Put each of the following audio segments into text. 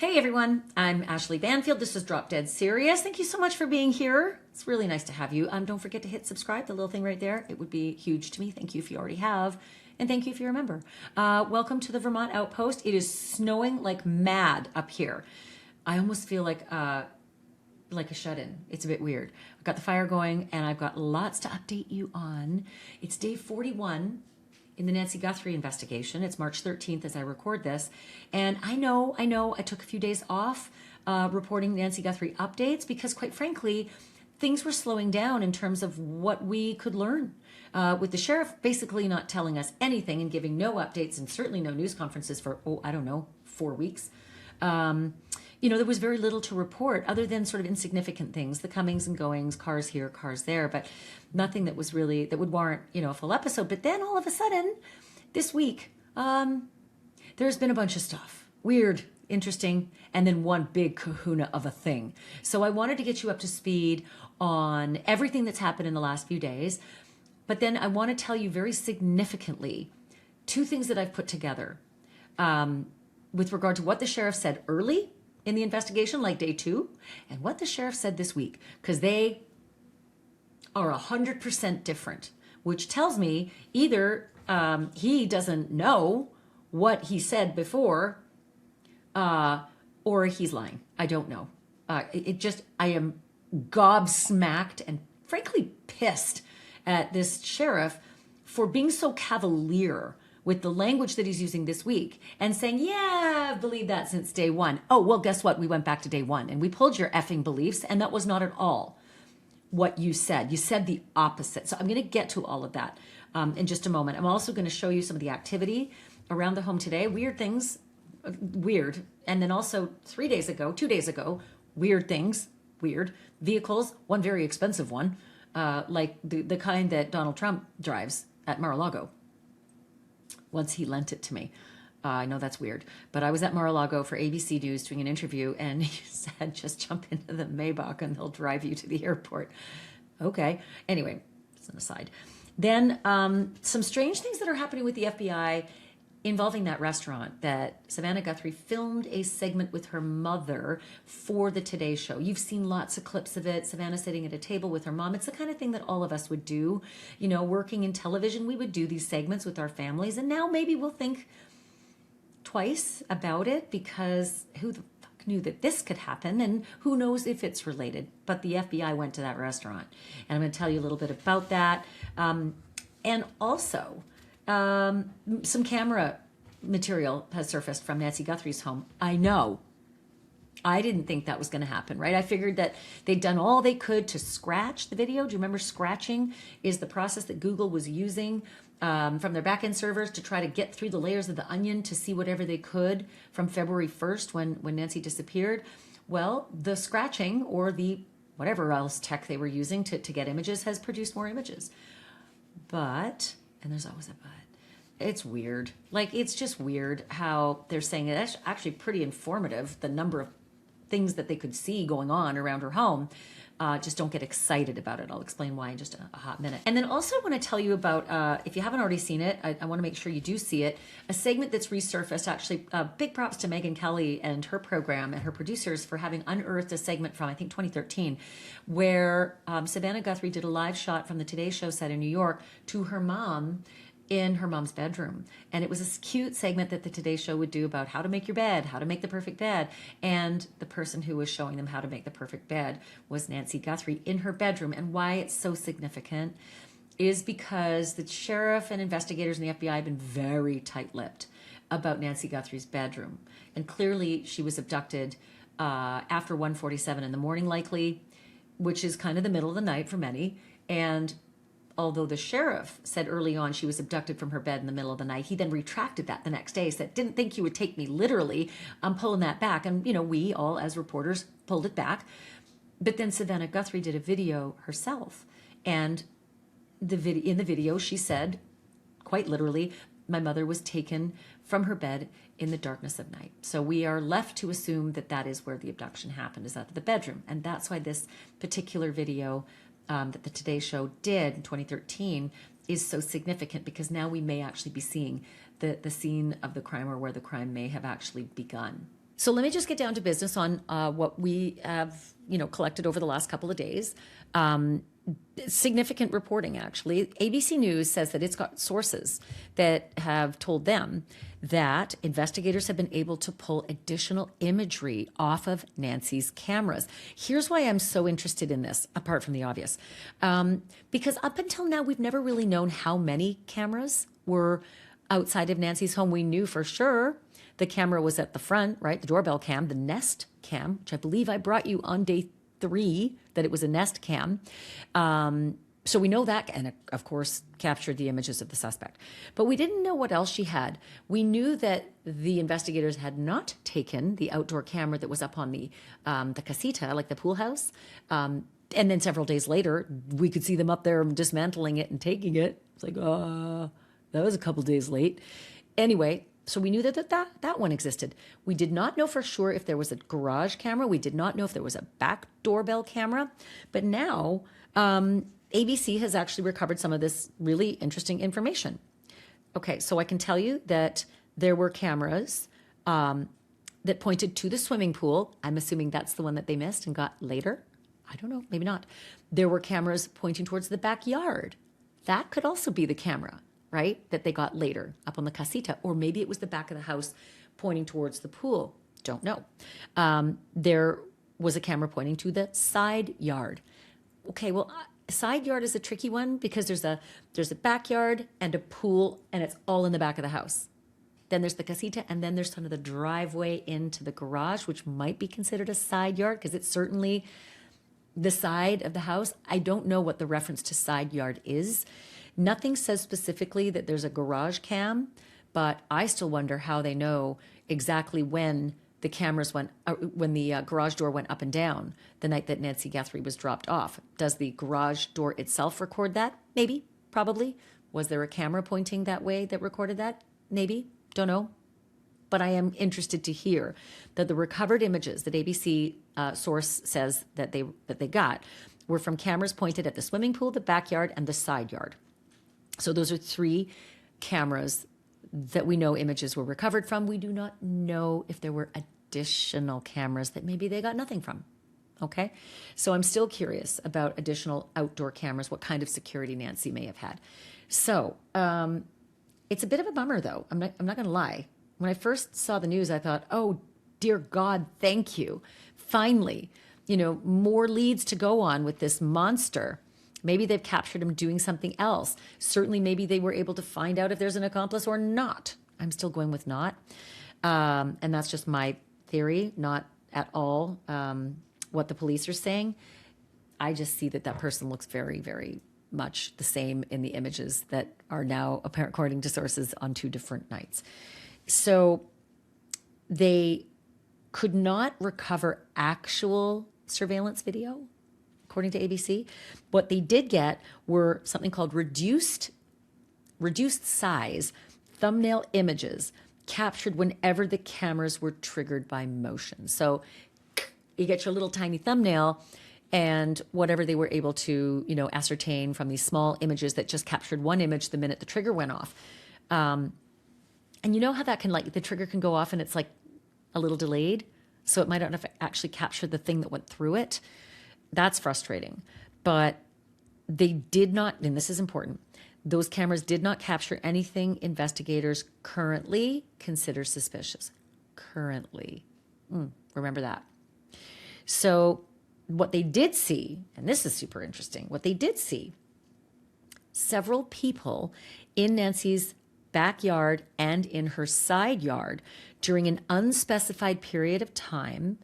Hey everyone, I'm Ashleigh Banfield. This is Drop Dead Serious. Thank you so much for being here. It's really nice to have you. Don't forget to hit subscribe, the little thing right there. It would be huge to me. Thank you if you already have. And thank you if you're a member. Welcome to the Vermont Outpost. It is snowing like mad up here. I almost feel like a shut-in. It's a bit weird. I've got the fire going and I've got lots to update you on. It's day 41 in the Nancy Guthrie investigation. It's March 13th as I record this. And I know I took a few days off reporting Nancy Guthrie updates because quite frankly, things were slowing down in terms of what we could learn. With the sheriff basically not telling us anything and giving no updates and certainly no news conferences for, 4 weeks. There was very little to report other than sort of insignificant things, the comings and goings, cars here, cars there, but nothing that was really, that would warrant, a full episode. But then all of a sudden, this week, there's been a bunch of stuff. Weird, interesting, and then one big kahuna of a thing. So I wanted to get you up to speed on everything that's happened in the last few days. But then I want to tell you very significantly two things that I've put together with regard to what the sheriff said early in the investigation, like day 2, and what the sheriff said this week, because they are 100% different, which tells me either he doesn't know what he said before, or he's lying. I don't know. I am gobsmacked and frankly pissed at this sheriff for being so cavalier with the language that he's using this week and saying, yeah, I've believed that since day 1. Oh, well, guess what? We went back to day 1 and we pulled your effing beliefs, and that was not at all what you said. You said the opposite. So I'm going to get to all of that in just a moment. I'm also going to show you some of the activity around the home today. Weird things, weird. And then also 2 days ago, weird things, weird. Vehicles, one very expensive one, like the kind that Donald Trump drives at Mar-a-Lago. Once he lent it to me. I know that's weird, but I was at Mar-a-Lago for ABC News doing an interview, and he said, just jump into the Maybach and they'll drive you to the airport. Okay. Anyway, it's an aside. Then some strange things that are happening with the FBI involving that restaurant that Savannah Guthrie filmed a segment with her mother for the Today Show. You've seen lots of clips of it. Savannah sitting at a table with her mom. It's the kind of thing that all of us would do. Working in television, we would do these segments with our families. And now maybe we'll think twice about it because who the fuck knew that this could happen, and who knows if it's related. But the FBI went to that restaurant. And I'm going to tell you a little bit about that. And also, some camera material has surfaced from Nancy Guthrie's home. I know. I didn't think that was going to happen, right? I figured that they'd done all they could to scratch the video. Do you remember scratching is the process that Google was using from their backend servers to try to get through the layers of the onion to see whatever they could from February 1st when Nancy disappeared? Well, the scratching or the whatever else tech they were using to get images has produced more images. But, and there's always a but, it's weird. It's just weird how they're saying it. That's actually pretty informative, the number of things that they could see going on around her home. Just don't get excited about it. I'll explain why in just a hot minute. And then also I want to tell you about, if you haven't already seen it, I want to make sure you do see it, a segment that's resurfaced. Actually, big props to Megan Kelly and her program and her producers for having unearthed a segment from, I think, 2013, where Savannah Guthrie did a live shot from the Today Show set in New York to her mom in her mom's bedroom. And it was this cute segment that the Today Show would do about how to make your bed, how to make the perfect bed. And the person who was showing them how to make the perfect bed was Nancy Guthrie in her bedroom. And why it's so significant is because the sheriff and investigators in the FBI have been very tight-lipped about Nancy Guthrie's bedroom. And clearly she was abducted after 1:47 in the morning, likely, which is kind of the middle of the night for many. And although the sheriff said early on she was abducted from her bed in the middle of the night, he then retracted that the next day, said, didn't think you would take me literally. I'm pulling that back. And, we all as reporters pulled it back. But then Savannah Guthrie did a video herself. And in the video, she said, quite literally, my mother was taken from her bed in the darkness of night. So we are left to assume that that is where the abduction happened, is out of the bedroom. And that's why this particular video that the Today Show did in 2013 is so significant, because now we may actually be seeing the scene of the crime, or where the crime may have actually begun. So let me just get down to business on what we have, collected over the last couple of days. Significant reporting, actually. ABC News says that it's got sources that have told them that investigators have been able to pull additional imagery off of Nancy's cameras. Here's why I'm so interested in this, apart from the obvious. Because up until now, we've never really known how many cameras were outside of Nancy's home. We knew for sure the camera was at the front, right? The doorbell cam, the Nest cam, which I believe I brought you on day 3, that it was a Nest cam. So we know that, and of course, captured the images of the suspect. But we didn't know what else she had. We knew that the investigators had not taken the outdoor camera that was up on the casita, like the pool house. And then several days later, we could see them up there dismantling it and taking it. It's like, that was a couple days late. Anyway, so we knew that one existed. We did not know for sure if there was a garage camera. We did not know if there was a back doorbell camera. But now ABC has actually recovered some of this really interesting information. Okay, so I can tell you that there were cameras that pointed to the swimming pool. I'm assuming that's the one that they missed and got later. I don't know, maybe not. There were cameras pointing towards the backyard. That could also be the camera, right, that they got later up on the casita. Or maybe it was the back of the house pointing towards the pool. Don't know. There was a camera pointing to the side yard. Okay, well, side yard is a tricky one because there's a backyard and a pool, and it's all in the back of the house. Then there's the casita, and then there's kind of the driveway into the garage, which might be considered a side yard because it's certainly the side of the house. I don't know what the reference to side yard is. Nothing says specifically that there's a garage cam, but I still wonder how they know exactly when the cameras went, when the garage door went up and down the night that Nancy Guthrie was dropped off. Does the garage door itself record that? Maybe, probably. Was there a camera pointing that way that recorded that? Maybe, don't know. But I am interested to hear that the recovered images that ABC source says that they got were from cameras pointed at the swimming pool, the backyard, and the side yard. So those are 3 cameras that we know images were recovered from. We do not know if there were additional cameras that maybe they got nothing from. Okay? So I'm still curious about additional outdoor cameras, what kind of security Nancy may have had. So it's a bit of a bummer, though. I'm not going to lie. When I first saw the news, I thought, oh, dear God, thank you. Finally, more leads to go on with this monster. Maybe they've captured him doing something else. Certainly, maybe they were able to find out if there's an accomplice or not. I'm still going with not. And that's just my theory, not at all what the police are saying. I just see that person looks very, very much the same in the images that are now, according to sources, on 2 different nights. So they could not recover actual surveillance video, according to ABC. What they did get were something called reduced size thumbnail images captured whenever the cameras were triggered by motion. So you get your little tiny thumbnail and whatever they were able to, ascertain from these small images that just captured one image the minute the trigger went off. And you know how that can, the trigger can go off and it's a little delayed, so it might not have actually captured the thing that went through it. That's frustrating. But they did not, and this is important, those cameras did not capture anything investigators currently consider suspicious. Currently. Remember that. So what they did see, and this is super interesting, what they did see, several people in Nancy's backyard and in her side yard during an unspecified period of time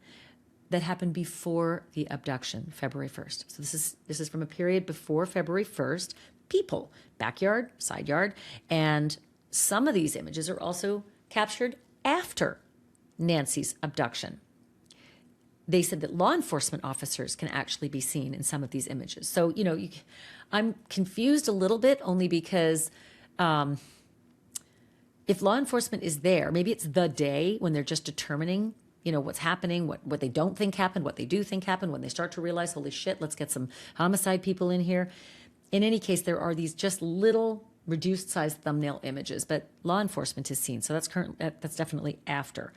that happened before the abduction, February 1st. So this is from a period before February 1st. People, backyard, side yard, and some of these images are also captured after Nancy's abduction. They said that law enforcement officers can actually be seen in some of these images. So, I'm confused a little bit only because if law enforcement is there, maybe it's the day when they're just determining, what's happening, what they don't think happened, what they do think happened, when they start to realize, holy shit, let's get some homicide people in here. In any case, there are these just little reduced size thumbnail images, but law enforcement is seen. So that's definitely after.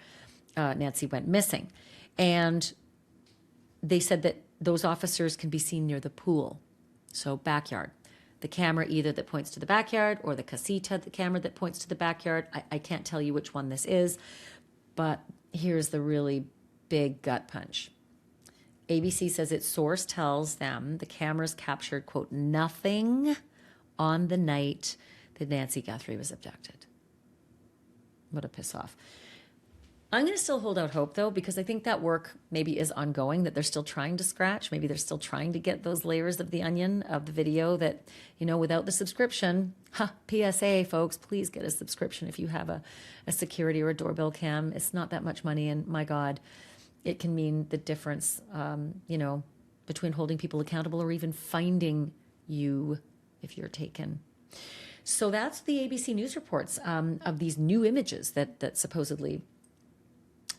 Nancy went missing. And they said that those officers can be seen near the pool, so backyard. The camera either that points to the backyard or the casita, the camera that points to the backyard. I can't tell you which one this is, but here's the really big gut punch. ABC says its source tells them the cameras captured, quote, nothing on the night that Nancy Guthrie was abducted. What a piss off. I'm going to still hold out hope, though, because I think that work maybe is ongoing, that they're still trying to scratch. Maybe they're still trying to get those layers of the onion of the video that, without the subscription, PSA, folks, please get a subscription if you have a security or a doorbell cam. It's not that much money, and my God, it can mean the difference, between holding people accountable or even finding you if you're taken. So that's the ABC News reports of these new images that supposedly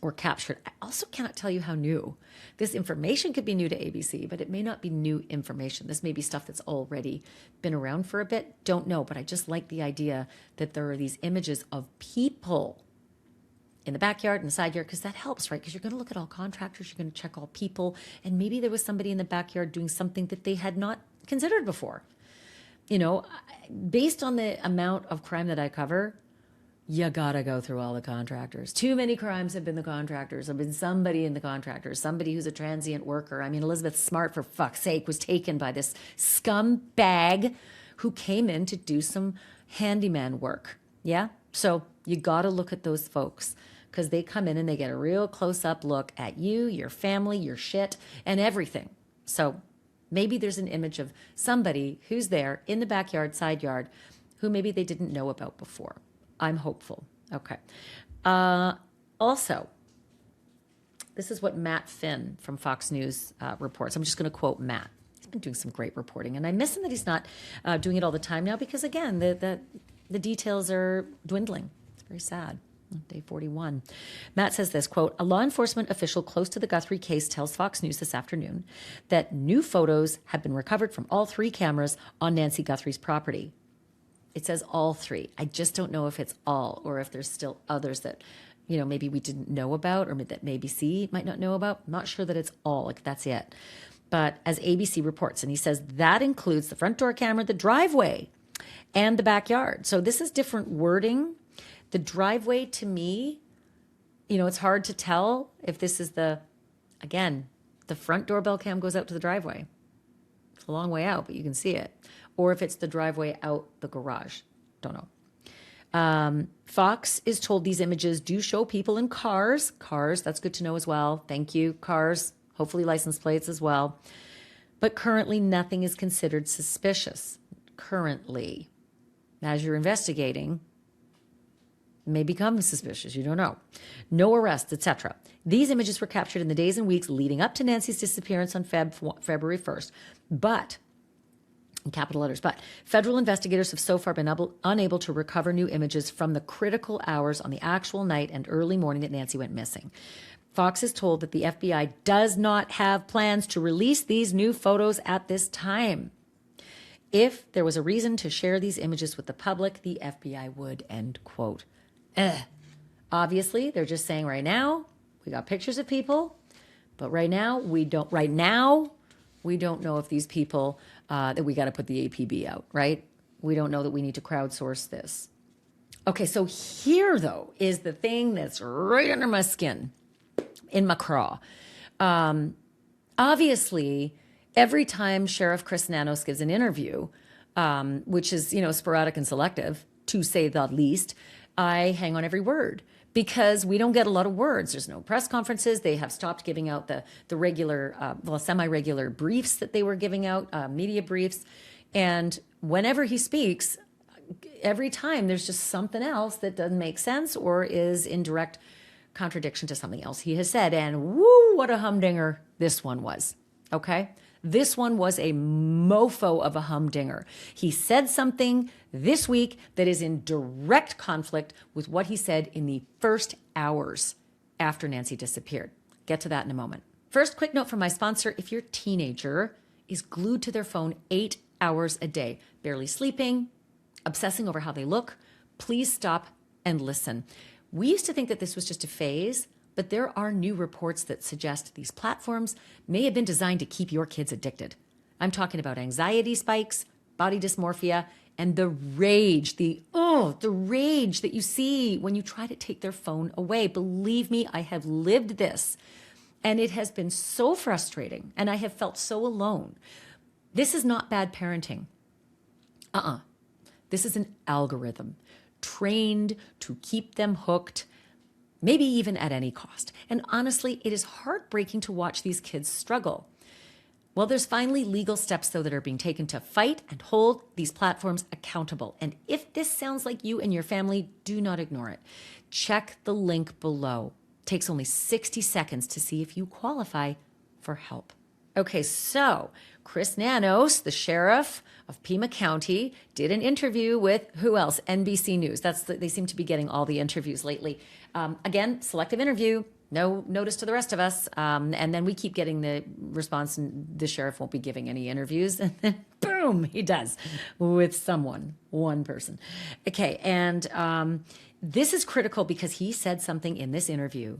were captured. I also cannot tell you how new. This information could be new to ABC, but it may not be new information. This may be stuff that's already been around for a bit. Don't know, but I just like the idea that there are these images of people in the backyard and the side yard, because that helps, right? Because you're going to look at all contractors, you're going to check all people, and maybe there was somebody in the backyard doing something that they had not considered before. Based on the amount of crime that I cover, you gotta go through all the contractors. Too many crimes have been the contractors. Have been somebody in the contractors, somebody who's a transient worker. I mean, Elizabeth Smart, for fuck's sake, was taken by this scumbag who came in to do some handyman work. Yeah? So you gotta look at those folks, because they come in and they get a real close-up look at you, your family, your shit, and everything. So maybe there's an image of somebody who's there in the backyard, side yard, who maybe they didn't know about before. I'm hopeful. Okay. Also, this is what Matt Finn from Fox News reports. I'm just going to quote Matt. He's been doing some great reporting, and I miss him that he's not doing it all the time now, because, again, the details are dwindling. It's very sad. Day 41. Matt says this, quote, a law enforcement official close to the Guthrie case tells Fox News this afternoon that new photos have been recovered from all 3 cameras on Nancy Guthrie's property. It says all 3. I just don't know if it's all, or if there's still others that, maybe we didn't know about, or that maybe C might not know about. I'm not sure that it's all, like that's it. But as ABC reports, and he says that includes the front door camera, the driveway, and the backyard. So this is different wording. The driveway, to me, it's hard to tell if this is the front doorbell cam goes out to the driveway. It's a long way out, but you can see it. Or if it's the driveway out the garage. Don't know. Fox is told these images do show people in cars. Cars, that's good to know as well. Thank you. Cars, hopefully license plates as well. But currently, nothing is considered suspicious. Currently. As you're investigating, may become suspicious. You don't know. No arrests, etc. These images were captured in the days and weeks leading up to Nancy's disappearance on February 1st. But, in capital letters, but federal investigators have so far been unable to recover new images from the critical hours on the actual night and early morning that Nancy went missing. Fox is told that the FBI does not have plans to release these new photos at this time. If there was a reason to share these images with the public, the FBI would, end quote. Obviously, they're just saying right now, we got pictures of people, but right now, we don't know if these people, that we got to put the APB out, right? We don't know that we need to crowdsource this. Okay, so here, though, is the thing that's right under my skin, in my craw. Obviously, every time Sheriff Chris Nanos gives an interview, which is, sporadic and selective, to say the least, I hang on every word, because we don't get a lot of words. There's no press conferences. They have stopped giving out the regular, semi-regular briefs that they were giving out, media briefs. And whenever he speaks, every time there's just something else that doesn't make sense or is in direct contradiction to something else he has said. And woo, what a humdinger this one was. Okay? This one was a mofo of a humdinger. He said something this week that is in direct conflict with what he said in the first hours after Nancy disappeared. Get to that in a moment. First, quick note from my sponsor. If your teenager is glued to their phone 8 hours a day, barely sleeping, obsessing over how they look, please stop and listen. We used to think that this was just a phase. But there are new reports that suggest these platforms may have been designed to keep your kids addicted. I'm talking about anxiety spikes, body dysmorphia, and the rage, the rage that you see when you try to take their phone away. Believe me, I have lived this, and it has been so frustrating, and I have felt so alone. This is not bad parenting. This is an algorithm trained to keep them hooked, maybe even at any cost. And honestly, it is heartbreaking to watch these kids struggle. Well, there's finally legal steps, though, that are being taken to fight and hold these platforms accountable. And if this sounds like you and your family, do not ignore it. Check the link below. It takes only 60 seconds to see if you qualify for help. Okay, so Chris Nanos, the sheriff of Pima County, did an interview with who else? NBC News. They seem to be getting all the interviews lately. Again, selective interview. No notice to the rest of us. And then we keep getting the response, and the sheriff won't be giving any interviews. And then boom, he does with one person. Okay, and this is critical because he said something in this interview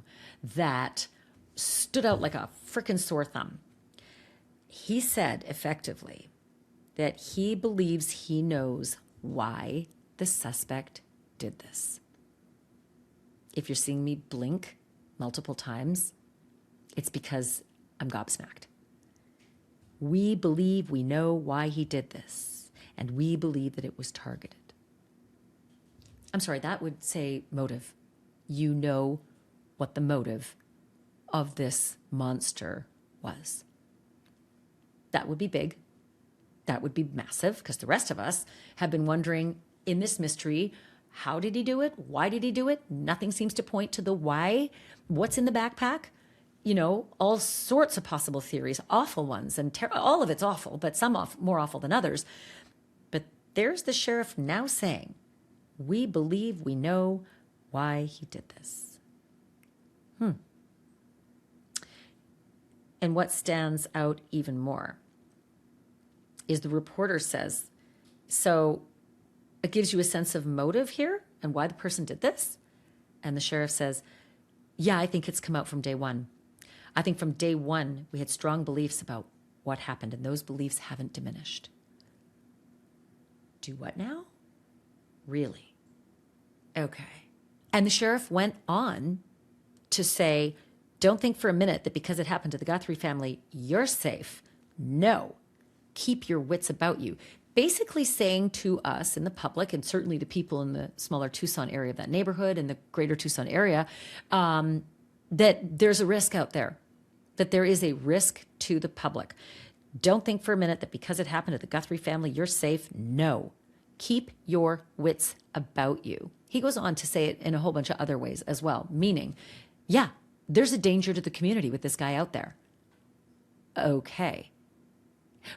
that stood out like a frickin' sore thumb. He said effectively that he believes he knows why the suspect did this. If you're seeing me blink multiple times, it's because I'm gobsmacked. We believe we know why he did this, and we believe that it was targeted. I'm sorry, that would say motive. You know what the motive of this monster was. That would be big. That would be massive, because the rest of us have been wondering in this mystery, how did he do it? Why did he do it? Nothing seems to point to the why. What's in the backpack? You know, all sorts of possible theories, awful ones, and all of it's awful, but some more awful than others. But there's the sheriff now saying, we believe we know why he did this. And what stands out even more is the reporter says, so it gives you a sense of motive here and why the person did this? And the sheriff says, yeah, I think it's come out from day one. I think from day one, we had strong beliefs about what happened, and those beliefs haven't diminished. Do what now? Really? Okay. And the sheriff went on to say, don't think for a minute that because it happened to the Guthrie family, you're safe. No. Keep your wits about you. Basically saying to us in the public, and certainly to people in the smaller Tucson area of that neighborhood and the greater Tucson area, that there's a risk out there, that there is a risk to the public. Don't think for a minute that because it happened to the Guthrie family, you're safe. No. Keep your wits about you. He goes on to say it in a whole bunch of other ways as well, meaning, yeah, there's a danger to the community with this guy out there. Okay.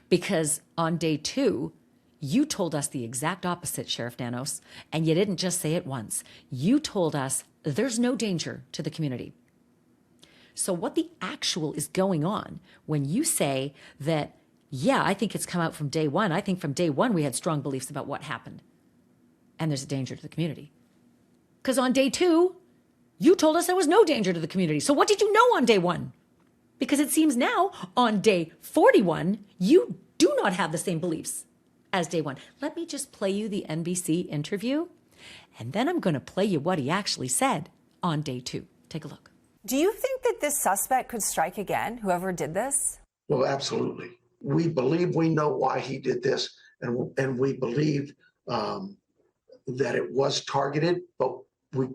Because on day 2, you told us the exact opposite, Sheriff Nanos, and you didn't just say it once. You told us there's no danger to the community. So what the actual is going on when you say that, yeah, I think it's come out from day 1. I think from day 1 we had strong beliefs about what happened, and there's a danger to the community. Because on day 2, you told us there was no danger to the community. So what did you know on day 1? Because it seems now, on day 41, you do not have the same beliefs as day 1. Let me just play you the NBC interview, and then I'm going to play you what he actually said on day 2. Take a look. Do you think that this suspect could strike again, whoever did this? Well, absolutely. We believe we know why he did this, and we believe that it was targeted, but we're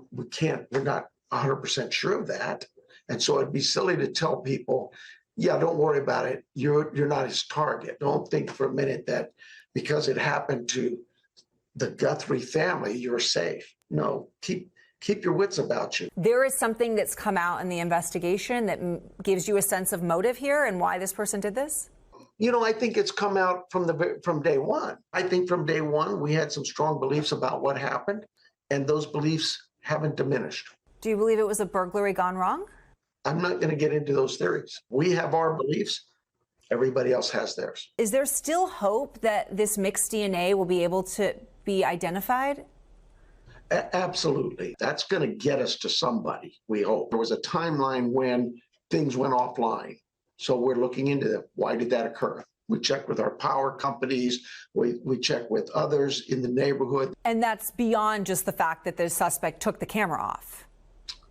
not 100% sure of that. And so it'd be silly to tell people, yeah, don't worry about it. You're not his target. Don't think for a minute that because it happened to the Guthrie family, you're safe. No, keep your wits about you. There is something that's come out in the investigation that gives you a sense of motive here and why this person did this? You know, I think it's come out from day 1. I think from day 1, we had some strong beliefs about what happened, and those beliefs haven't diminished. Do you believe it was a burglary gone wrong? I'm not going to get into those theories. We have our beliefs. Everybody else has theirs. Is there still hope that this mixed DNA will be able to be identified? Absolutely. That's going to get us to somebody, we hope. There was a timeline when things went offline. So we're looking into that. Why did that occur? We check with our power companies. We check with others in the neighborhood. And that's beyond just the fact that the suspect took the camera off.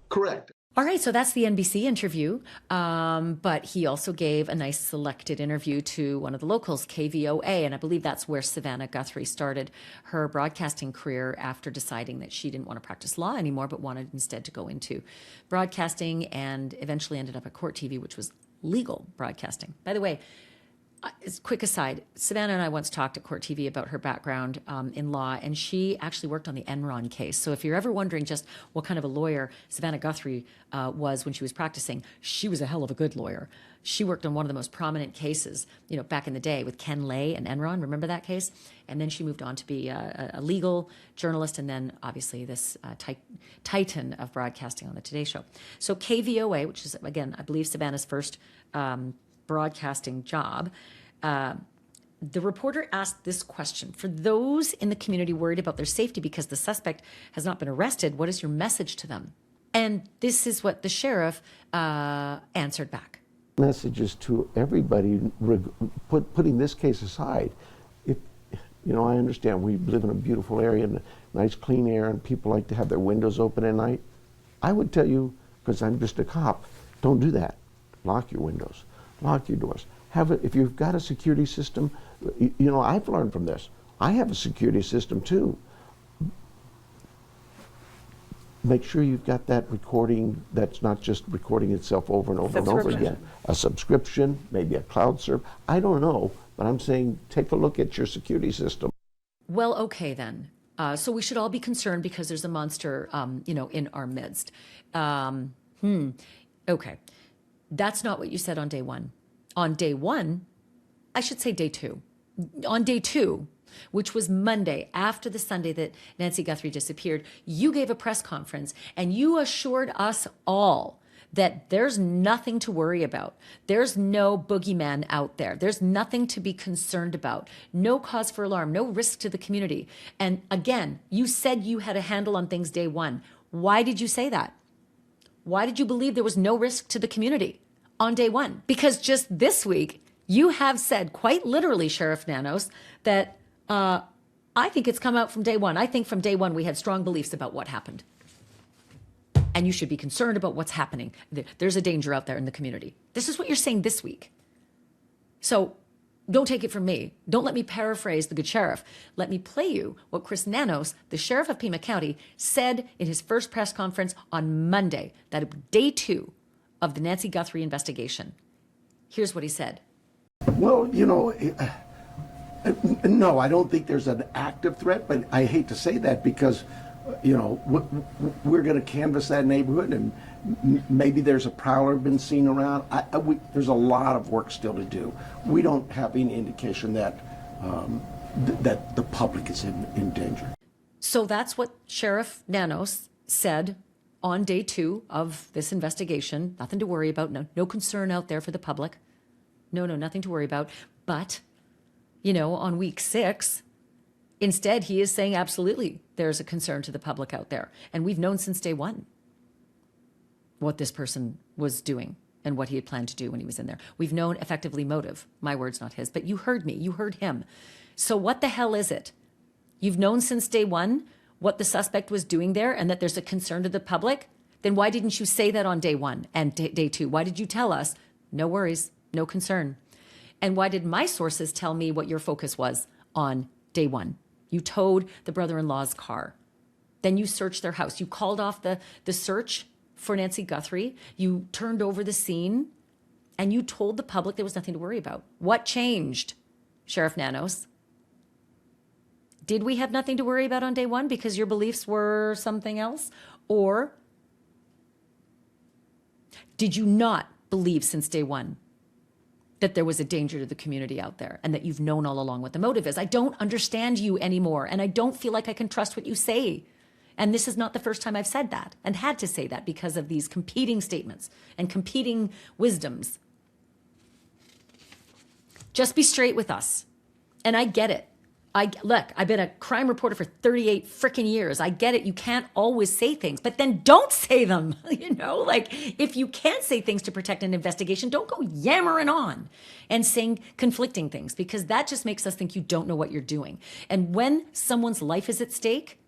Correct. All right, so that's the NBC interview, but he also gave a nice selected interview to one of the locals, KVOA, and I believe that's where Savannah Guthrie started her broadcasting career after deciding that she didn't want to practice law anymore, but wanted instead to go into broadcasting, and eventually ended up at Court TV, which was legal broadcasting. By the way, as a quick aside, Savannah and I once talked at Court TV about her background in law, and she actually worked on the Enron case. So if you're ever wondering just what kind of a lawyer Savannah Guthrie was when she was practicing, she was a hell of a good lawyer. She worked on one of the most prominent cases, back in the day with Ken Lay and Enron. Remember that case? And then she moved on to be a legal journalist, and then obviously this titan of broadcasting on the Today Show. So KVOA, which is, again, I believe Savannah's first broadcasting job, the reporter asked this question: for those in the community worried about their safety because the suspect has not been arrested, what is your message to them? And this is what the sheriff answered back. Messages to everybody, putting this case aside. If I understand we live in a beautiful area and nice clean air, and people like to have their windows open at night. I would tell you, because I'm just a cop, don't do that. Lock your windows, lock your doors. If you've got a security system, I've learned from this. I have a security system too. Make sure you've got that recording that's not just recording itself over and over and over again. A subscription, maybe a cloud server. I don't know, but I'm saying take a look at your security system. Well, okay then. So we should all be concerned because there's a monster, in our midst. Okay. That's not what you said on day one. On day one, I should say day two. On day two, which was Monday, after the Sunday that Nancy Guthrie disappeared, you gave a press conference and you assured us all that there's nothing to worry about. There's no boogeyman out there. There's nothing to be concerned about. No cause for alarm, no risk to the community. And again, you said you had a handle on things day one. Why did you say that? Why did you believe there was no risk to the community on day one? Because just this week, you have said quite literally, Sheriff Nanos, that I think it's come out from day one. I think from day one we had strong beliefs about what happened. And you should be concerned about what's happening. There's a danger out there in the community. This is what you're saying this week. So don't take it from me. Don't let me paraphrase the good sheriff. Let me play you what Chris Nanos, the sheriff of Pima County, said in his first press conference on Monday, that day two of the Nancy Guthrie investigation. Here's what he said. Well, no, I don't think there's an active threat, but I hate to say that because, we're going to canvass that neighborhood, and maybe there's a prowler been seen around. There's a lot of work still to do. We don't have any indication that that the public is in danger. So that's what Sheriff Nanos said on day two of this investigation. Nothing to worry about. No concern out there for the public. No, nothing to worry about. But, on week 6, instead, he is saying absolutely there's a concern to the public out there. And we've known since day one what this person was doing and what he had planned to do when he was in there. We've known effectively motive. My words, not his. But you heard me. You heard him. So what the hell is it? You've known since day one what the suspect was doing there and that there's a concern to the public? Then why didn't you say that on day one and day two? Why did you tell us, no worries, no concern? And why did my sources tell me what your focus was on day one? You towed the brother-in-law's car. Then you searched their house. You called off the search for Nancy Guthrie. You turned over the scene and you told the public there was nothing to worry about. What changed, Sheriff Nanos? Did we have nothing to worry about on day one because your beliefs were something else? Or did you not believe since day one that there was a danger to the community out there and that you've known all along what the motive is? I don't understand you anymore, and I don't feel like I can trust what you say. And this is not the first time I've said that and had to say that because of these competing statements and competing wisdoms. Just be straight with us. And I get it. Look, I've been a crime reporter for 38 freaking years. I get it. You can't always say things, but then don't say them. Like if you can't say things to protect an investigation, don't go yammering on and saying conflicting things, because that just makes us think you don't know what you're doing. And when someone's life is at stake,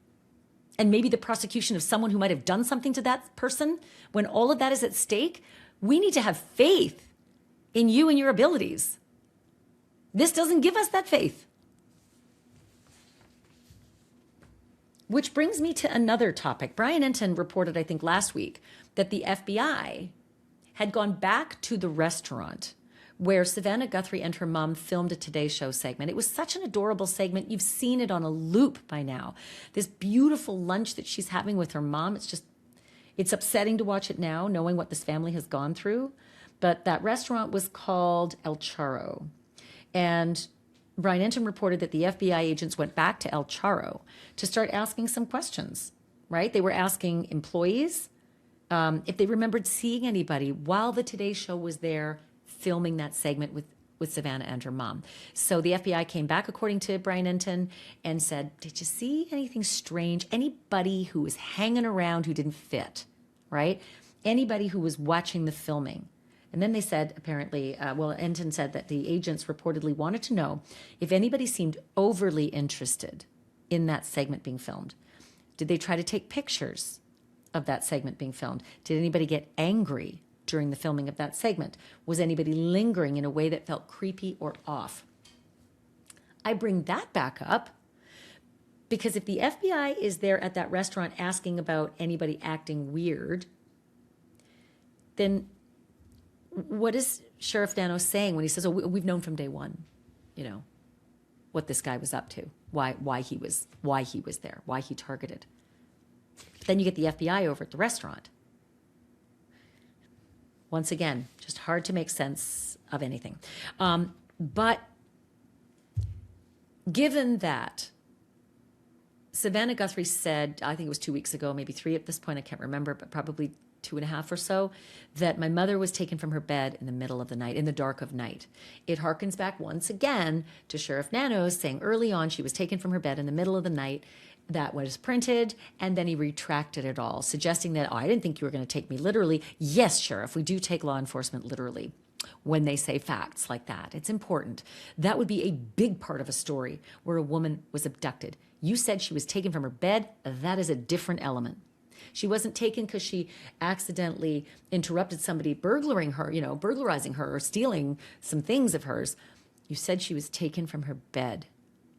and maybe the prosecution of someone who might have done something to that person, when all of that is at stake, we need to have faith in you and your abilities. This doesn't give us that faith. Which brings me to another topic. Brian Enton reported, I think last week, that the FBI had gone back to the restaurant where Savannah Guthrie and her mom filmed a Today Show segment. It was such an adorable segment. You've seen it on a loop by now. This beautiful lunch that she's having with her mom. It's upsetting to watch it now, knowing what this family has gone through. But that restaurant was called El Charro. And Brian Enton reported that the FBI agents went back to El Charro to start asking some questions, right? They were asking employees if they remembered seeing anybody while the Today Show was there filming that segment with Savannah and her mom. So the FBI came back, according to Brian Enton, and said, did you see anything strange? Anybody who was hanging around who didn't fit, right? Anybody who was watching the filming. And then they said, apparently, Enton said that the agents reportedly wanted to know if anybody seemed overly interested in that segment being filmed. Did they try to take pictures of that segment being filmed? Did anybody get angry during the filming of that segment? Was anybody lingering in a way that felt creepy or off? I bring that back up because if the FBI is there at that restaurant asking about anybody acting weird, then what is Sheriff Nanos saying when he says, oh, we've known from day one, what this guy was up to, why he was there, why he targeted. But then you get the FBI over at the restaurant. Once again, just hard to make sense of anything. But given that Savannah Guthrie said, I think it was 2 weeks ago, maybe 3 at this point, I can't remember, but probably 2.5 or so, that my mother was taken from her bed in the middle of the night, in the dark of night. It harkens back once again to Sheriff Nanos saying early on she was taken from her bed in the middle of the night. That was printed, and then he retracted it all, suggesting that, I didn't think you were going to take me literally. Yes, Sheriff, we do take law enforcement literally when they say facts like that. It's important. That would be a big part of a story where a woman was abducted. You said she was taken from her bed. That is a different element. She wasn't taken because she accidentally interrupted somebody burglarizing her or stealing some things of hers. You said she was taken from her bed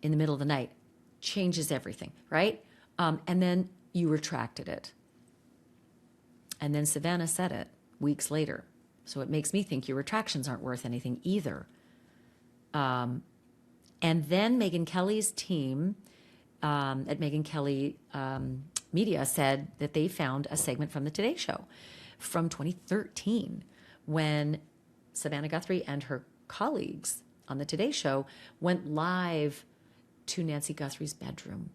in the middle of the night. Changes everything, right? And then you retracted it. And then Savannah said it weeks later. So it makes me think your retractions aren't worth anything either. And then Megyn Kelly's team at Megyn Kelly Media said that they found a segment from the Today Show from 2013 when Savannah Guthrie and her colleagues on the Today Show went live to Nancy Guthrie's bedroom.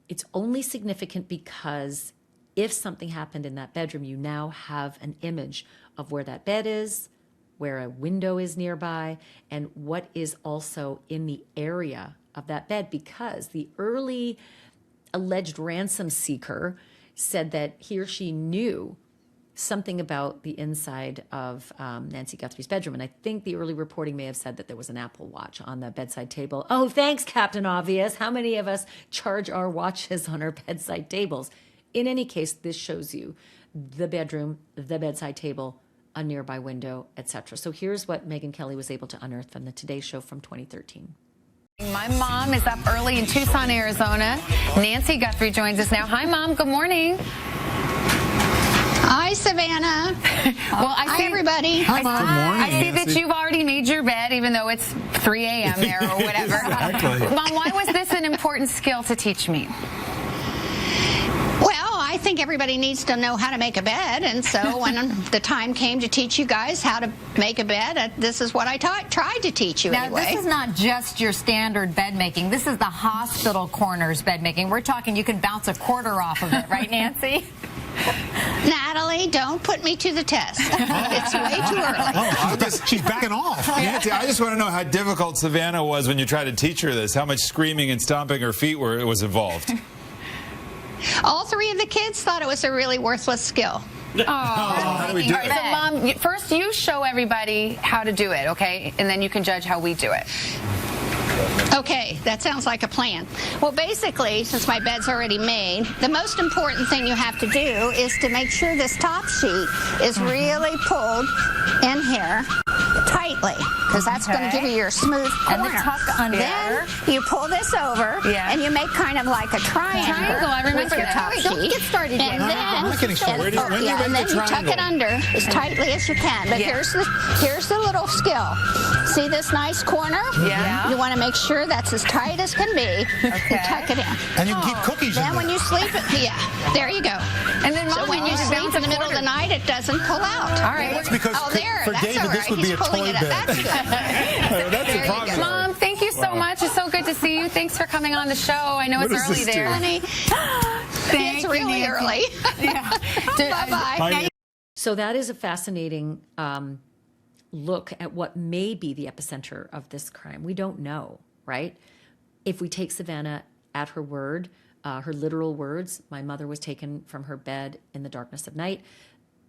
It's only significant because if something happened in that bedroom, you now have an image of where that bed is, where a window is nearby, and what is also in the area of that bed, because the early alleged ransom seeker said that he or she knew something about the inside of Nancy Guthrie's bedroom. And I think the early reporting may have said that there was an Apple Watch on the bedside table. Oh, thanks, Captain Obvious. How many of us charge our watches on our bedside tables? In any case, this shows you the bedroom, the bedside table, a nearby window, etc. So here's what Megyn Kelly was able to unearth from the Today Show from 2013. My mom is up early in Tucson, Arizona. Nancy Guthrie joins us now. Hi, Mom. Good morning. Hi, Savannah. Hi, everybody. Hi, Mom. I see that you've already made your bed, even though it's 3 a.m. there or whatever. Exactly. Mom, why was this an important skill to teach me? Well, I think everybody needs to know how to make a bed, and so when the time came to teach you guys how to make a bed, this is what I tried to teach you now, anyway. This is not just your standard bed making. This is the hospital corners bed making. We're talking you can bounce a quarter off of it, right, Nancy? Natalie, don't put me to the test. It's way too early. She's backing off. Nancy, I just want to know how difficult Savannah was when you tried to teach her this. How much screaming and stomping her feet was involved? All three of the kids thought it was a really worthless skill. How do we do All right, it? so, Mom, first you show everybody how to do it, okay? And then you can judge how we do it. Okay, that sounds like a plan. Well, basically, since my bed's already made, the most important thing you have to do is to make sure this top sheet is really pulled in here tightly, because that's going to give you your smooth corner. And the tuck under. Then you pull this over, Yeah. and you make kind of like a triangle, I remember with your that. top Wait, sheet. don't get started yet. And then, I'm not getting started. and, When do you make and then the you tuck triangle? it under as tightly as you can. But Yeah. here's the little skill. See this nice corner? Yeah. You want to make sure that's as tight as can be. Okay. And tuck it in. And you can keep cookies in Then when there. you sleep, yeah, there you go. And then, So Mom, when you just sleep bounce in the a middle of the quarter. night, it doesn't pull out. All right. That's because Oh, there. for That's David, all right. this would be He's a pulling toy it up. bed. That's good. That's There the you problem. go. Mom, thank you so much. It's so good to see you. Thanks for coming on the show. I know What it's does early this do? there. Honey, Thank it's you, really Nancy. early. Yeah. Bye-bye. So that is a fascinating look at what may be the epicenter of this crime. We don't know, right? If we take Savannah at her word, her literal words, my mother was taken from her bed in the darkness of night.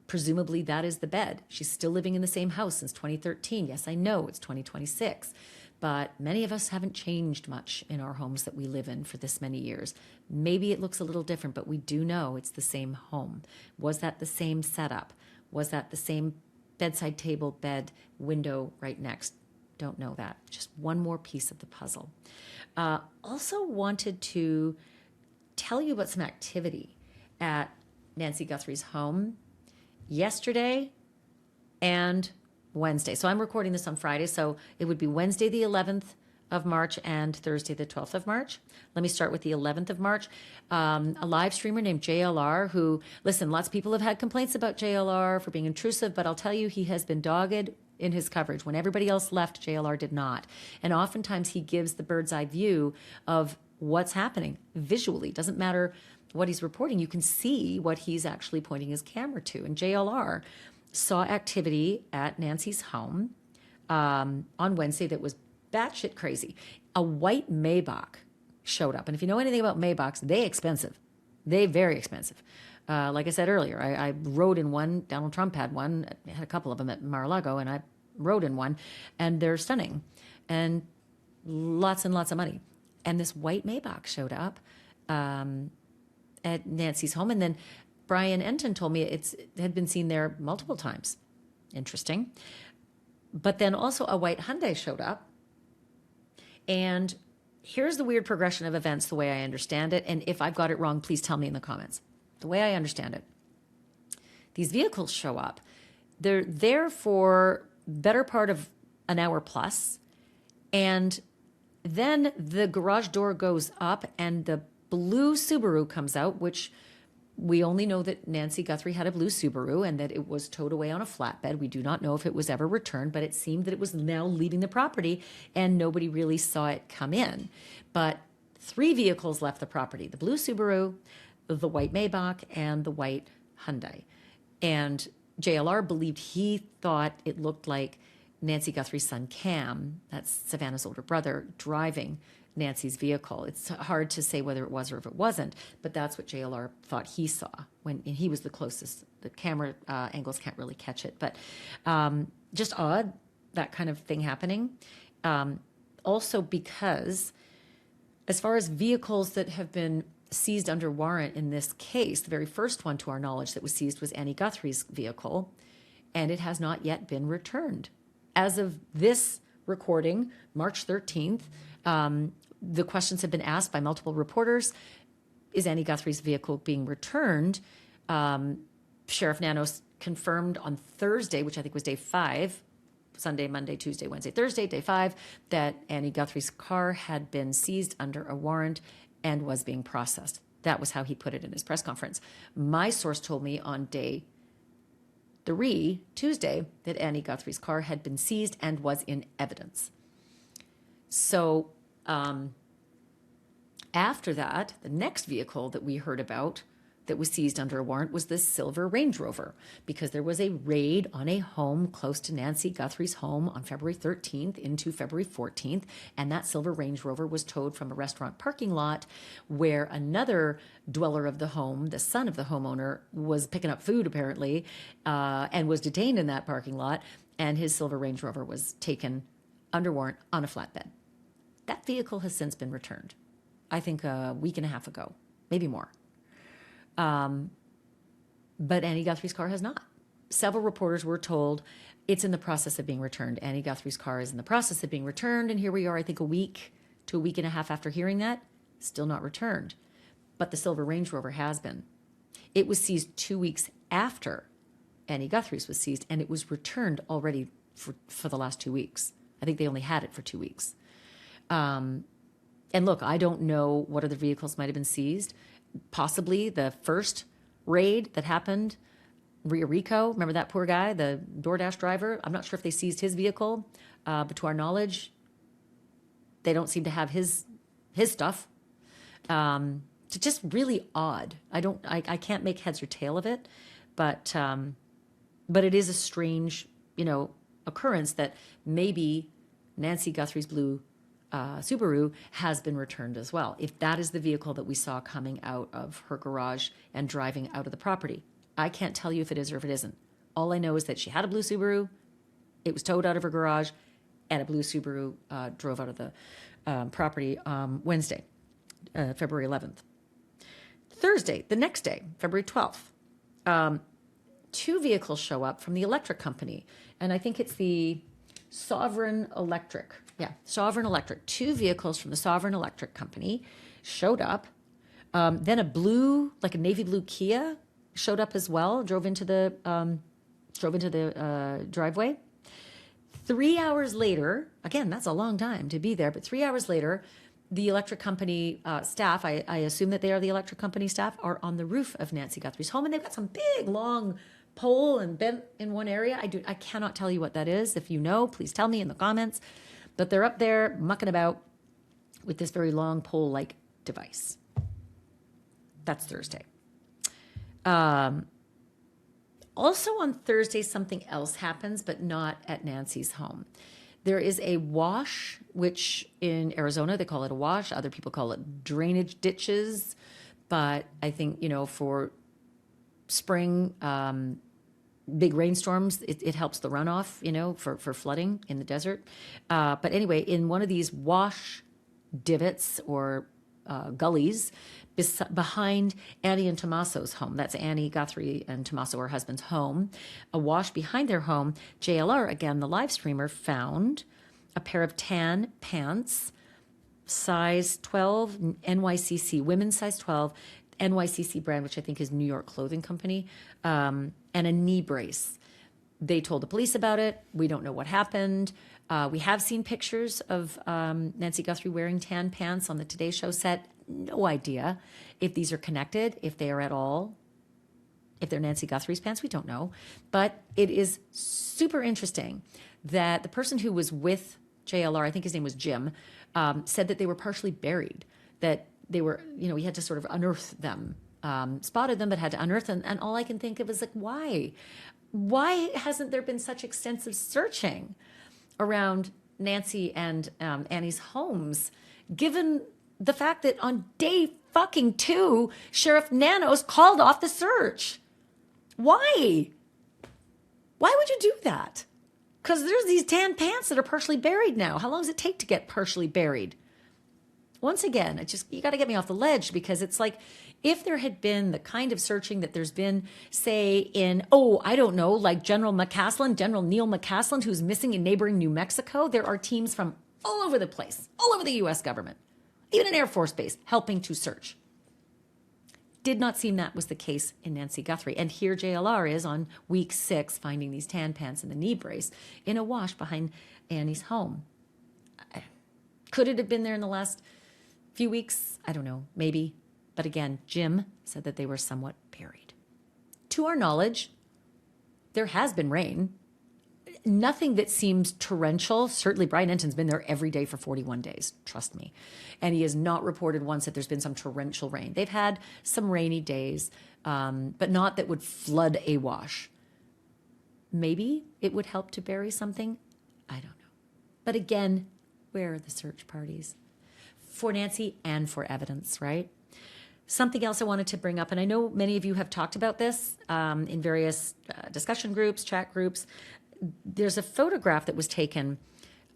Presumably that is the bed. She's still living in the same house since 2013. Yes, I know it's 2026, but many of us haven't changed much in our homes that we live in for this many years. Maybe it looks a little different, but we do know it's the same home. Was that the same setup? Was that the same bedside table, bed, window right next? Don't know that. Just one more piece of the puzzle. Also wanted to tell you about some activity at Nancy Guthrie's home yesterday and Wednesday. So I'm recording this on Friday, so it would be Wednesday the 11th of March and Thursday the 12th of March. Let me start with the 11th of March. A live streamer named JLR who, listen, lots of people have had complaints about JLR for being intrusive, but I'll tell you, he has been dogged in his coverage. When everybody else left, JLR did not. And oftentimes he gives the bird's eye view of what's happening visually. Doesn't matter what he's reporting. You can see what he's actually pointing his camera to. And JLR saw activity at Nancy's home on Wednesday that was batshit crazy. A white Maybach showed up. And if you know anything about Maybachs, they expensive. They very expensive. Like I said earlier, I rode in one. Donald Trump had one. I had a couple of them at Mar-a-Lago, and I rode in one. And they're stunning. And lots and lots of money. And this white Maybach showed up at Nancy's home. And then Brian Enton told me it had been seen there multiple times. Interesting. But then also a white Hyundai showed up. And here's the weird progression of events, the way I understand it. And if I've got it wrong, please tell me in the comments. The way I understand it, these vehicles show up. They're there for better part of an hour plus. And then the garage door goes up and the blue Subaru comes out, which we only know that Nancy Guthrie had a blue Subaru and that it was towed away on a flatbed. We do not know if it was ever returned, but it seemed that it was now leaving the property and nobody really saw it come in. But 3 vehicles left the property: the blue Subaru, the white Maybach, and the white Hyundai. And JLR believed, he thought it looked like Nancy Guthrie's son Cam, that's Savannah's older brother, driving Nancy's vehicle. It's hard to say whether it was or if it wasn't, but that's what JLR thought he saw when he was the closest. The camera angles can't really catch it, but just odd, that kind of thing happening. Also because as far as vehicles that have been seized under warrant in this case, the very first one to our knowledge that was seized was Annie Guthrie's vehicle, and it has not yet been returned. As of this recording, March 13th, the questions have been asked by multiple reporters. Is Annie Guthrie's vehicle being returned? Sheriff Nanos confirmed on Thursday, which I think was day 5, Sunday, Monday, Tuesday, Wednesday, Thursday, day 5, that Annie Guthrie's car had been seized under a warrant and was being processed. That was how he put it in his press conference. My source told me on day 3, Tuesday, that Annie Guthrie's car had been seized and was in evidence. So after that, the next vehicle that we heard about that was seized under a warrant was this silver Range Rover, because there was a raid on a home close to Nancy Guthrie's home on February 13th into February 14th. And that silver Range Rover was towed from a restaurant parking lot where another dweller of the home, the son of the homeowner, was picking up food apparently, and was detained in that parking lot. And his silver Range Rover was taken under warrant on a flatbed. That vehicle has since been returned, I think a week and a half ago, maybe more. But Annie Guthrie's car has not. Several reporters were told it's in the process of being returned. Annie Guthrie's car is in the process of being returned. And here we are, I think a week to a week and a half after hearing that, still not returned. But the silver Range Rover has been. It was seized 2 weeks after Annie Guthrie's was seized, and it was returned already for the last 2 weeks. I think they only had it for 2 weeks. And look, I don't know what other vehicles might have been seized. Possibly the first raid that happened, Rio Rico, remember that poor guy, the DoorDash driver? I'm not sure if they seized his vehicle, but to our knowledge, they don't seem to have his stuff. It's just really odd. I can't make heads or tail of it, but it is a strange, occurrence that maybe Nancy Guthrie's blue Subaru has been returned as well, if that is the vehicle that we saw coming out of her garage and driving out of the property. I can't tell you if it is or if it isn't. All I know is that she had a blue Subaru, it was towed out of her garage, and a blue Subaru drove out of the property Wednesday, February 11th. Thursday, the next day, February 12th, 2 vehicles show up from the electric company, and I think it's the Sovereign Electric. Yeah, Sovereign Electric. 2 vehicles from the Sovereign Electric Company showed up. Then a blue, like a navy blue Kia, showed up as well. Drove into the driveway. 3 hours later, again, that's a long time to be there, but 3 hours later, the electric company staff, I assume that they are the electric company staff, are on the roof of Nancy Guthrie's home, and they've got some big, long pole and bent in one area. I cannot tell you what that is. If you know, please tell me in the comments. But they're up there mucking about with this very long pole-like device. That's Thursday. Also on Thursday, something else happens, but not at Nancy's home. There is a wash, which in Arizona, they call it a wash. Other people call it drainage ditches. But I think, for spring, big rainstorms, it helps the runoff, for flooding in the desert. But anyway, in one of these wash divots or gullies behind Annie and Tommaso's home, that's Annie Guthrie and Tommaso, her husband's home, a wash behind their home, JLR, again, the live streamer, found a pair of tan pants, size 12, NYCC, women's size 12, NYCC brand, which I think is New York Clothing Company, and a knee brace. They told the police about it. We don't know what happened. We have seen pictures of Nancy Guthrie wearing tan pants on the Today Show set. No idea if these are connected, if they are at all, if they're Nancy Guthrie's pants. We don't know. But it is super interesting that the person who was with JLR, I think his name was Jim, said that they were partially buried, that they were, we had to sort of unearth them, spotted them, but had to unearth them. And all I can think of is why? Why hasn't there been such extensive searching around Nancy and Annie's homes, given the fact that on day fucking 2, Sheriff Nanos called off the search? Why? Why would you do that? Because there's these tan pants that are partially buried now. How long does it take to get partially buried? Once again, you got to get me off the ledge, because it's like, if there had been the kind of searching that there's been, say, in, I don't know, like General Neil McCaslin, who's missing in neighboring New Mexico, there are teams from all over the place, all over the U.S. government, even an Air Force base, helping to search. Did not seem that was the case in Nancy Guthrie. And here JLR is on week 6, finding these tan pants and the knee brace in a wash behind Annie's home. Could it have been there in the last few weeks? I don't know, maybe. But again, Jim said that they were somewhat buried. To our knowledge, there has been rain. nothing that seems torrential. Certainly Brian Enton's been there every day for 41 days, trust me. And he has not reported once that there's been some torrential rain. They've had some rainy days, but not that would flood a wash. Maybe it would help to bury something. I don't know. But again, where are the search parties? For Nancy and for evidence, right? Something else I wanted to bring up, and I know many of you have talked about this in various discussion groups, chat groups. There's a photograph that was taken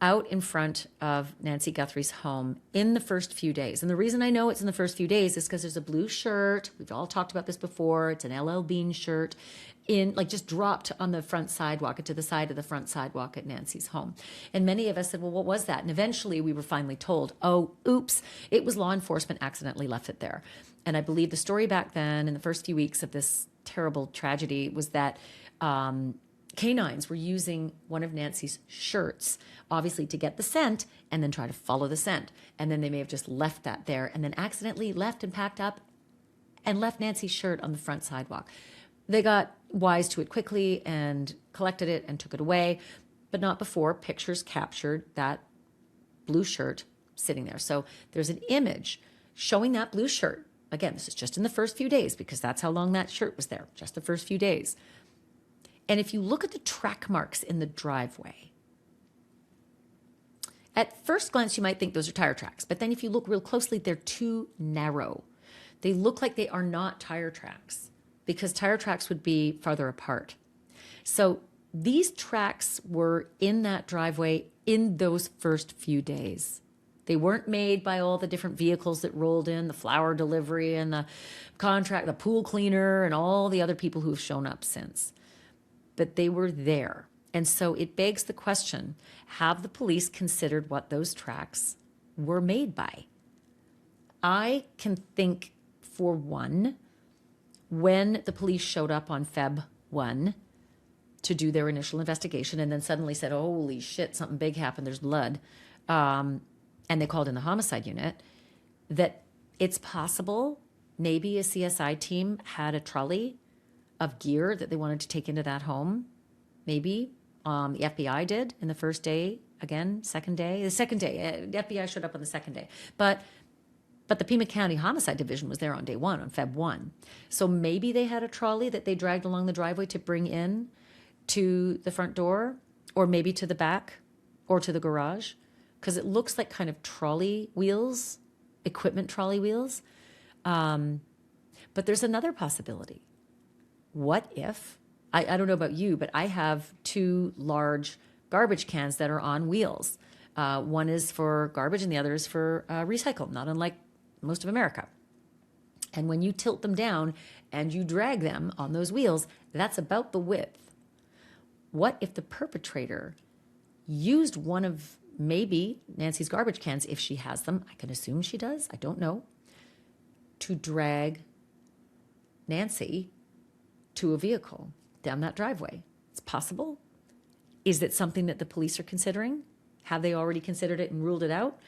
out in front of Nancy Guthrie's home in the first few days. And the reason I know it's in the first few days is because there's a blue shirt. We've all talked about this before. It's an LL Bean shirt just dropped on the front sidewalk, to the side of the front sidewalk at Nancy's home. And many of us said, well, what was that? And eventually we were finally told, oh, oops, it was law enforcement accidentally left it there. And I believe the story back then in the first few weeks of this terrible tragedy was that canines were using one of Nancy's shirts, obviously to get the scent and then try to follow the scent. And then they may have just left that there and then accidentally left and packed up and left Nancy's shirt on the front sidewalk. They got wise to it quickly and collected it and took it away, but not before pictures captured that blue shirt sitting there. So there's an image showing that blue shirt. Again, this is just in the first few days because that's how long that shirt was there, just the first few days. And if you look at the track marks in the driveway, at first glance, you might think those are tire tracks. But then if you look real closely, they're too narrow. They look like they are not tire tracks because tire tracks would be farther apart. So these tracks were in that driveway in those first few days. They weren't made by all the different vehicles that rolled in, the flower delivery and the pool cleaner and all the other people who have shown up since. But they were there. And so it begs the question, have the police considered what those tracks were made by? I can think, for one, when the police showed up on Feb 1 to do their initial investigation and then suddenly said, holy shit, something big happened, there's blood, and they called in the homicide unit, that it's possible maybe a CSI team had a trolley of gear that they wanted to take into that home. Maybe the FBI did in the first day, again, second day. The second day, the FBI showed up on the second day. But the Pima County Homicide Division was there on day 1, on Feb 1. So maybe they had a trolley that they dragged along the driveway to bring in to the front door, or maybe to the back, or to the garage, because it looks like kind of trolley wheels, equipment trolley wheels. But there's another possibility. What if, I don't know about you, but I have 2 large garbage cans that are on wheels. One is for garbage and the other is for recycle, not unlike most of America. And when you tilt them down and you drag them on those wheels, that's about the width. What if the perpetrator used one of maybe Nancy's garbage cans, if she has them, I can assume she does, I don't know, to drag Nancy to a vehicle down that driveway? It's possible. Is it something that the police are considering? Have they already considered it and ruled it out?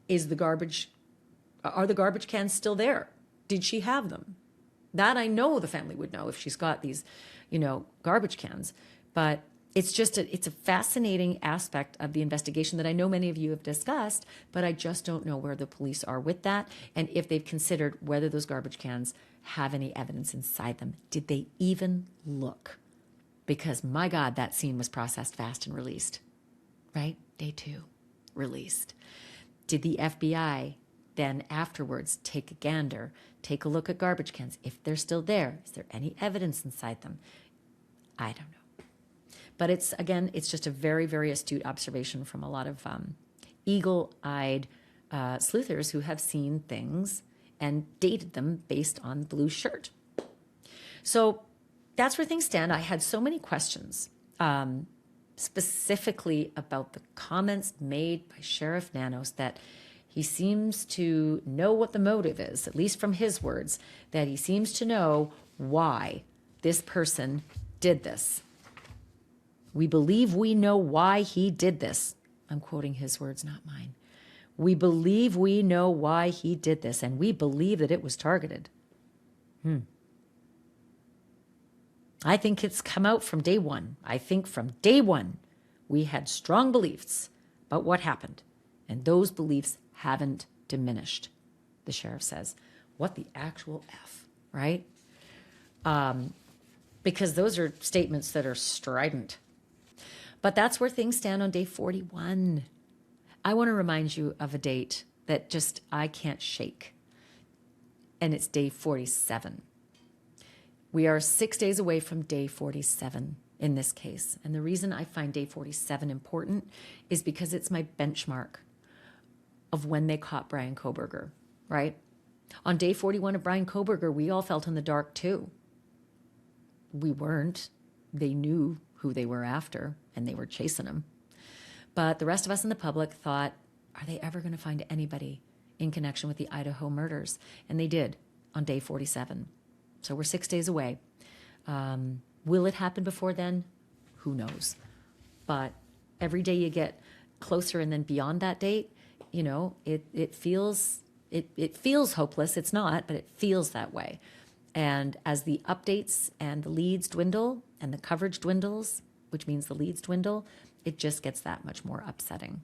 Are the garbage cans still there? Did she have them? That I know the family would know if she's got these, garbage cans. But it's a fascinating aspect of the investigation that I know many of you have discussed, but I just don't know where the police are with that and if they've considered whether those garbage cans have any evidence inside them. Did they even look? Because my God, that scene was processed fast and released, right? Day 2, released. Did the FBI then afterwards take a gander, take a look at garbage cans? If they're still there, is there any evidence inside them? I don't know. But it's just a very, very astute observation from a lot of eagle-eyed sleuthers who have seen things and dated them based on the blue shirt. So that's where things stand. I had so many questions, specifically about the comments made by Sheriff Nanos that he seems to know what the motive is, at least from his words, that he seems to know why this person did this. We believe we know why he did this. I'm quoting his words, not mine. We believe we know why he did this, and we believe that it was targeted. I think it's come out from day 1. I think from day 1, We had strong beliefs about what happened, and those beliefs haven't diminished, the sheriff says. What the actual F, right? Because those are statements that are strident. But that's where things stand on day 41. I want to remind you of a date that just I can't shake, and it's day 47. We are 6 days away from day 47 in this case. And the reason I find day 47 important is because it's my benchmark of when they caught Brian Kohberger, right? On day 41 of Brian Kohberger, we all felt in the dark too. We weren't. They knew who they were after, and they were chasing him. But the rest of us in the public thought, are they ever going to find anybody in connection with the Idaho murders? And they did on day 47. So we're 6 days away. Will it happen before then? Who knows? But every day you get closer and then beyond that date, you know, it feels hopeless. It's not, but it feels that way. And as the updates and the leads dwindle and the coverage dwindles, which means the leads dwindle, it just gets that much more upsetting.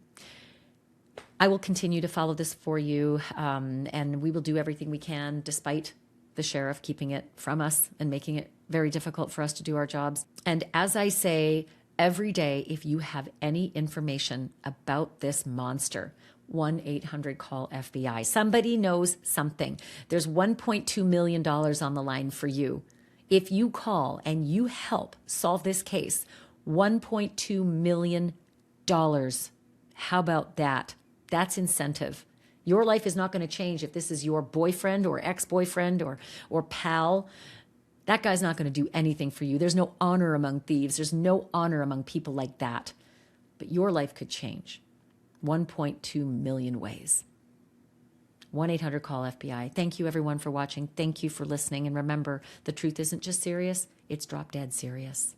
I will continue to follow this for you, and we will do everything we can despite the sheriff keeping it from us and making it very difficult for us to do our jobs. And as I say every day, if you have any information about this monster, 1-800-CALL-FBI. Somebody knows something. There's $1.2 million on the line for you. If you call and you help solve this case, $1.2 million. How about that? That's incentive. Your life is not going to change if this is your boyfriend or ex-boyfriend or pal. That guy's not going to do anything for you. There's no honor among thieves. There's no honor among people like that. But your life could change. 1.2 million ways. 1-800-CALL-FBI. Thank you, everyone, for watching. Thank you for listening. And remember, the truth isn't just serious. It's drop dead serious.